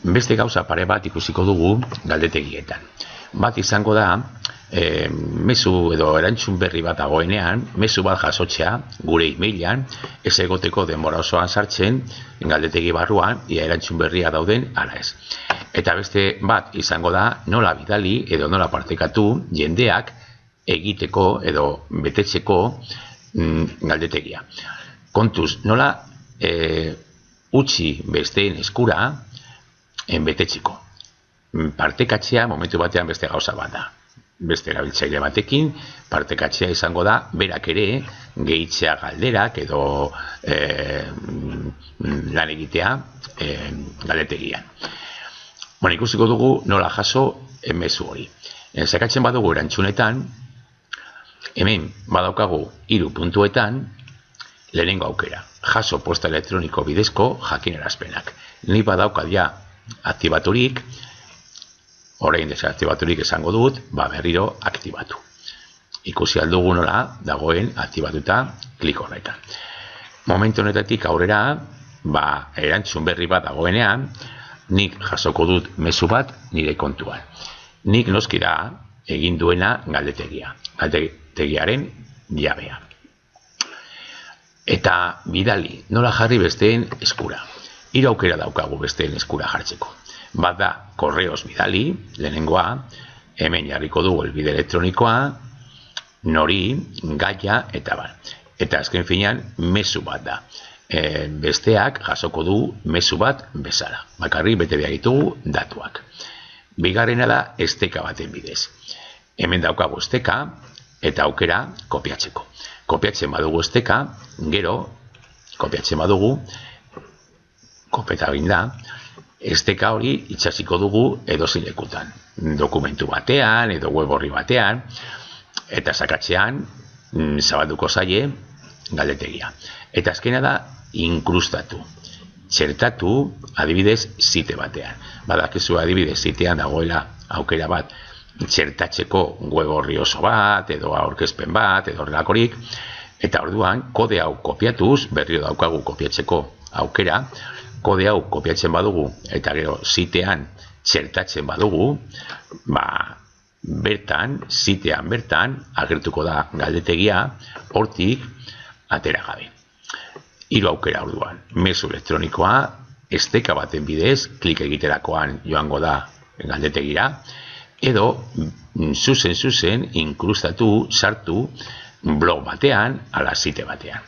Beste gauza pare bat ikusiko dugu galdetegietan. Bat izango da, mezu edo erantzun berri bat dagoenean, mezu bat jasotzea gure e-mailan, ez egoteko denbora osoan sartzen galdetegi barruan, ia erantzun berria dauden ala ez. Eta beste bat izango da, nola bidali edo nola partekatu jendeak egiteko edo betetzeko galdetegia. Kontuz, nola utzi besteen eskura betetzeko. Partekatzea momentu batean beste gauza bat da. Beste erabiltzaile batekin, partekatzea izango da, berak ere, gehitzea galderak edo lan egitea galdetegian. Ikusiko dugu nola jaso mezu hori. Zakatzen badugu erantzunetan, hemen badaukagu 3 puntuetan, lehenengo aukera. Jaso posta elektroniko bidezko jakinarazpenak. Ni badaukat ja aktibaturik, orain desaktibaturik esango dut, berriro aktibatu. Ikusi aldugu nola dagoen aktibatuta klik horretan. Momentu honetatik aurrera, erantzun berri bat dagoenean, nik jasoko dut mezu bat nire kontuan. Nik noski da egin duena galdetegia. Galdetegiaren jabea. Eta bidali, nola jarri besteen eskura. 3 aukera daukagu besteen eskura jartzeko. Bat da, korreos bidali, lehenengoa, hemen jarriko dugu helbide elektronikoa, nori, gaia, eta bar. Eta azken finean, mezu bat da. Besteak jasoko du mezu bat bezala. Bakarrik bete behar ditugu datuak. Bigarrena da, esteka baten bidez. Hemen daukagu esteka, eta aukera kopiatzeko. Kopiatzen badugu esteka, gero, kopiatzen badugu, kopeta egin da, esteka hori itxasiko dugu edozein lekutan. Dokumentu batean, edo web orri batean, eta sakatzean, zabalduko zaie, galdetegia. Eta azkena da, inkrustatu. Txertatu, adibidez, site batean. Badakizu adibidez, sitean dagoela aukera bat, txertatzeko web orri oso bat, edo aurkezpen bat, edo horrelakorik, eta orduan, kode hau kopiatuz, berriro daukagu kopiatzeko aukera, kode hau kopiatzen badugu, eta gero sitean txertatzen badugu, sitean bertan, agertuko da galdetegia, hortik atera gabe. 3 aukera orduan, mezu elektronikoa, esteka baten bidez, klik egiterakoan joango da galdetegira, edo zuzen, inkrustatu, sartu, blog batean, ala site batean.